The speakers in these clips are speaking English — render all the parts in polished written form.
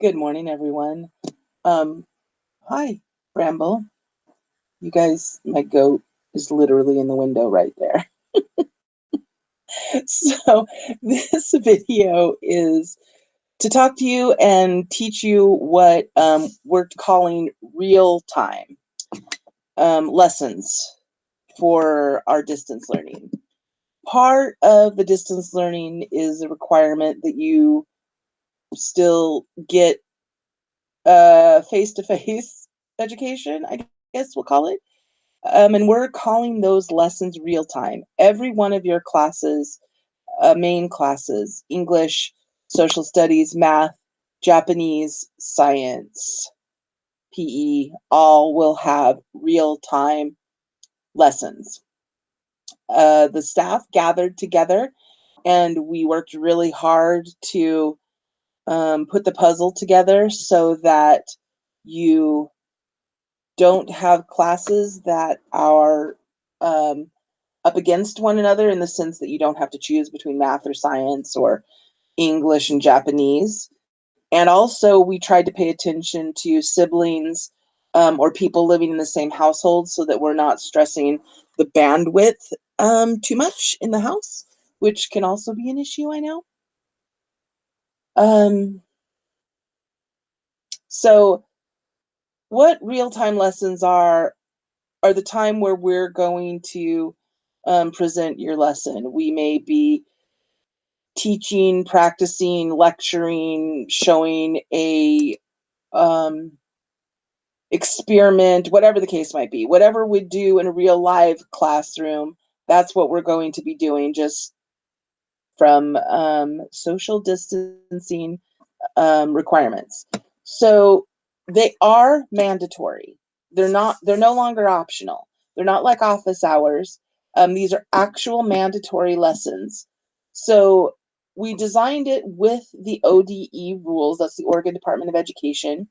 Good morning, everyone. Um, Hi, Bramble. You guys, my goat is literally in the window right there. So this video is to talk to you and teach you what we're calling real time lessons for our distance learning. Part of the distance learning is a requirement that you still get face-to-face education, I guess we'll call it. And we're calling those lessons real time. Every one of your classes, main classes, English, social studies, math, Japanese, science, PE, all will have real time lessons. The staff gathered together and we worked really hard to put the puzzle together so that you don't have classes that are up against one another, in the sense that you don't have to choose between math or science or English and Japanese. And also, we tried to pay attention to siblings or people living in the same household so that we're not stressing the bandwidth too much in the house, which can also be an issue, I know. So what real-time lessons are the time where we're going to present your lesson. We may be teaching, practicing, lecturing, showing a experiment, whatever the case might be. Whatever we do in a real live classroom, that's what we're going to be doing, just from social distancing requirements. So they are mandatory. They're no longer optional. They're not like office hours. These are actual mandatory lessons. So we designed it with the ODE rules, that's the Oregon Department of Education,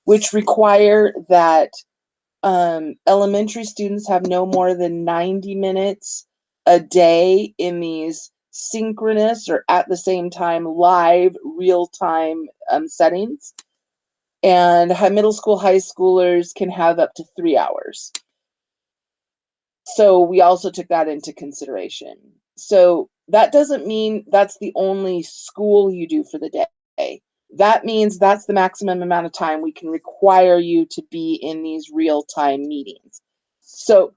which require that elementary students have no more than 90 minutes a day in these synchronous or at the same time live real-time settings. And middle school, high schoolers can have up to 3 hours. So we also took that into consideration. So that doesn't mean that's the only school you do for the day. That means that's the maximum amount of time we can require you to be in these real-time meetings. So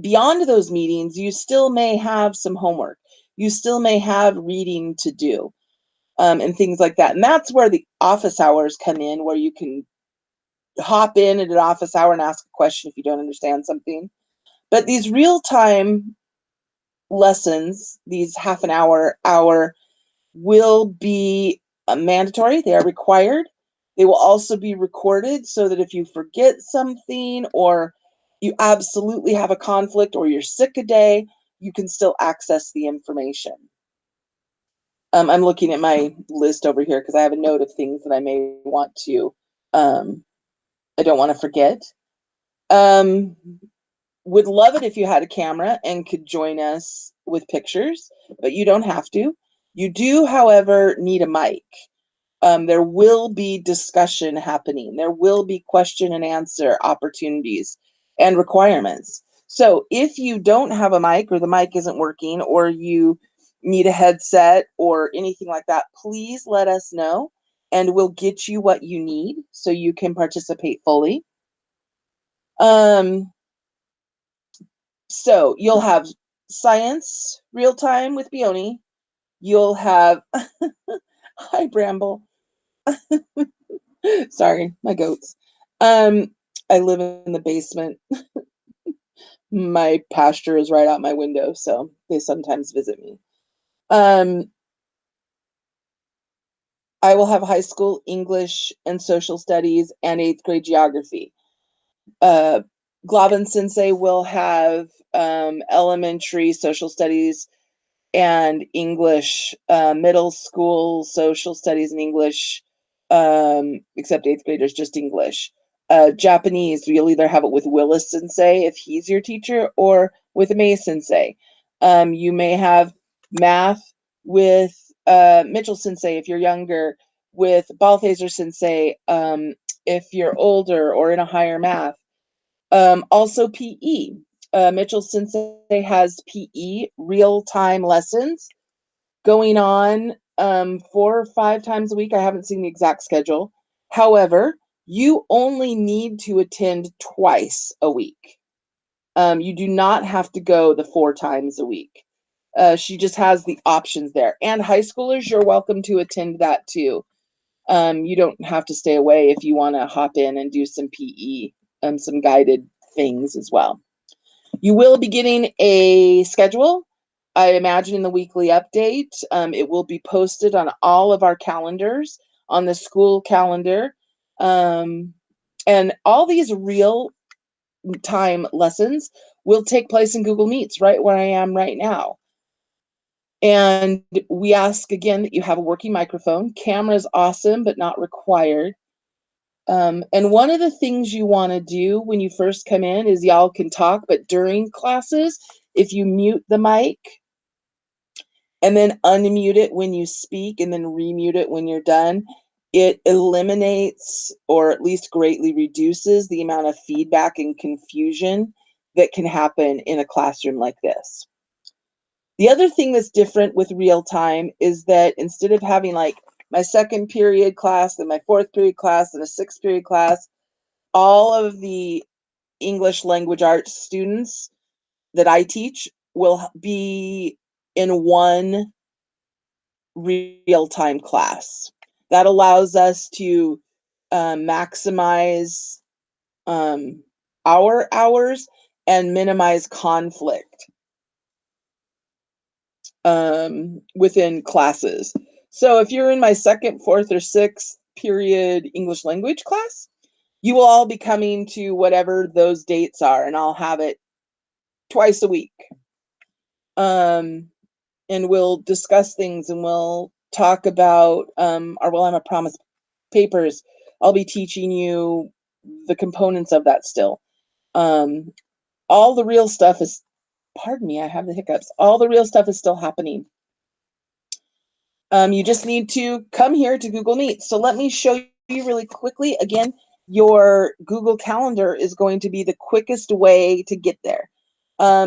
beyond those meetings, you still may have some homework. You still may have reading to do and things like that. And that's where the office hours come in, where you can hop in at an office hour and ask a question if you don't understand something. But these real-time lessons, these half an hour, will be mandatory. They are required. They will also be recorded so that if you forget something or you absolutely have a conflict or you're sick a day, you can still access the information. I'm looking at my list over here because I have a note of things that I may want to, I don't want to forget. Would love it if you had a camera and could join us with pictures, but you don't have to. You do, however, need a mic. There will be discussion happening. There will be question and answer opportunities and requirements. So if you don't have a mic, or the mic isn't working, or you need a headset or anything like that, please let us know and we'll get you what you need so you can participate fully. So you'll have science real time with Bioni. You'll have, hi Bramble. Sorry, my goats. I live in the basement. My pasture is right out my window, so they sometimes visit me. I will have high school English and social studies and 8th grade geography. Glavin Sensei will have elementary social studies and English, middle school social studies and English, except 8th graders, just English. Japanese, you'll either have it with Willis Sensei if he's your teacher, or with May Sensei. You may have math with Mitchell Sensei if you're younger, with Balthaser Sensei, if you're older or in a higher math. Also PE. Mitchell Sensei has PE real-time lessons going on 4 or 5 times a week. I haven't seen the exact schedule. However, you only need to attend twice a week. You do not have to go the 4 times a week. She just has the options there. And high schoolers, you're welcome to attend that too. You don't have to stay away if you want to hop in and do some PE, some guided things as well. You will be getting a schedule, I imagine, in the weekly update. It will be posted on all of our calendars, on the school calendar. And all these real time lessons will take place in Google Meets right where I am right now. And we ask again that you have a working microphone. Camera is awesome, but not required. And one of the things you want to do when you first come in is y'all can talk, but during classes, if you mute the mic and then unmute it when you speak and then remute it when you're done, it eliminates or at least greatly reduces the amount of feedback and confusion that can happen in a classroom like this. The other thing that's different with real time is that instead of having like my 2nd period class, then my 4th period class, and a 6th period class, all of the English language arts students that I teach will be in one real-time class. That allows us to maximize our hours and minimize conflict within classes. So if you're in my 2nd, 4th, or 6th period English language class, you will all be coming to whatever those dates are, and I'll have it twice a week. And we'll discuss things, and we'll talk about, or we'll have a promise papers. I'll be teaching you the components of that still. All the real stuff is, pardon me, I have the hiccups. All the real stuff is still happening. You just need to come here to Google Meet. So let me show you really quickly. Again, your Google Calendar is going to be the quickest way to get there.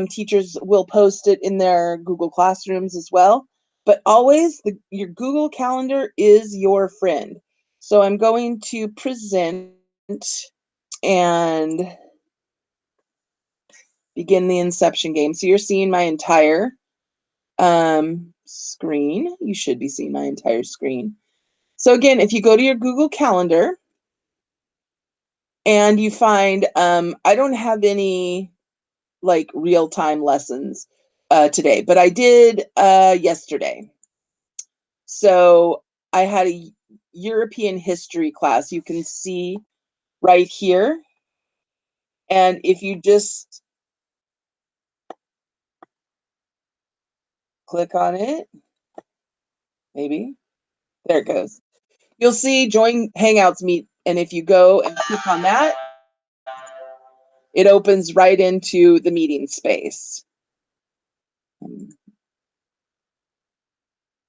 Teachers will post it in their Google Classrooms as well. But always, your Google Calendar is your friend. So I'm going to present and begin the inception game. So you're seeing my entire screen. You should be seeing my entire screen. So again, if you go to your Google Calendar and you find, I don't have any like real-time lessons today, but I did yesterday. So I had a European history class. You can see right here. And if you just click on it, maybe, there it goes. You'll see join Hangouts Meet. And if you go and click on that, it opens right into the meeting space.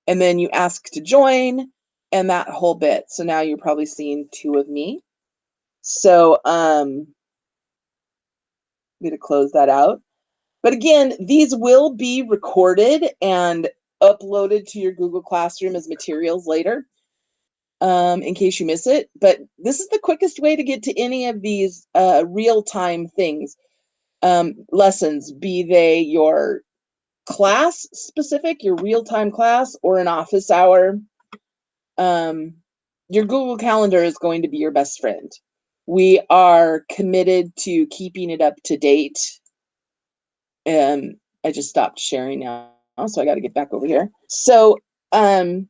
And then you ask to join and that whole bit. So now you're probably seeing 2 of me. So I'm going to close that out. But again, these will be recorded and uploaded to your Google Classroom as materials later, in case you miss it. But this is the quickest way to get to any of these real-time things, lessons, be they your class specific, your real-time class, or an office hour. Your Google Calendar is going to be your best friend. We are committed to keeping it up to date. I just stopped sharing now, so I got to get back over here. So, you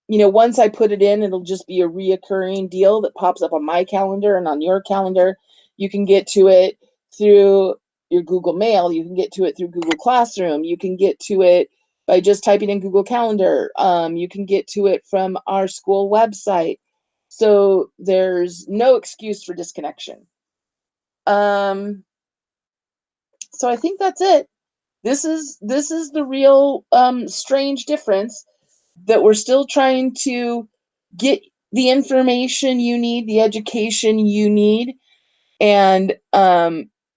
know, once I put it in, it'll just be a reoccurring deal that pops up on my calendar and on your calendar. You can get to it through your Google Mail. You can get to it through Google Classroom. You can get to it by just typing in Google Calendar. You can get to it from our school website. So there's no excuse for disconnection. So I think that's it. This is the real strange difference that we're still trying to get the information you need, the education you need, and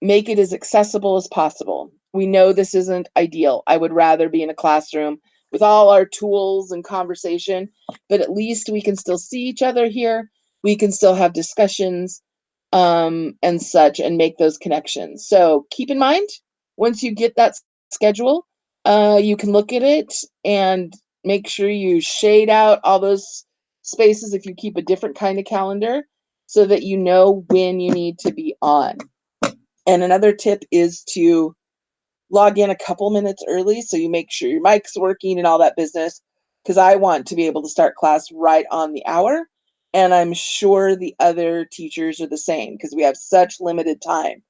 make it as accessible as possible. We know this isn't ideal. I would rather be in a classroom with all our tools and conversation, but at least we can still see each other here. We can still have discussions and such and make those connections. So keep in mind, once you get that schedule, you can look at it and make sure you shade out all those spaces if you keep a different kind of calendar so that you know when you need to be on. And another tip is to log in a couple minutes early so you make sure your mic's working and all that business, because I want to be able to start class right on the hour. And I'm sure the other teachers are the same because we have such limited time.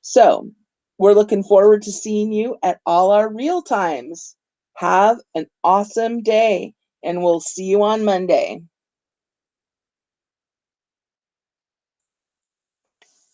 So we're looking forward to seeing you at all our real times. Have an awesome day, and we'll see you on Monday.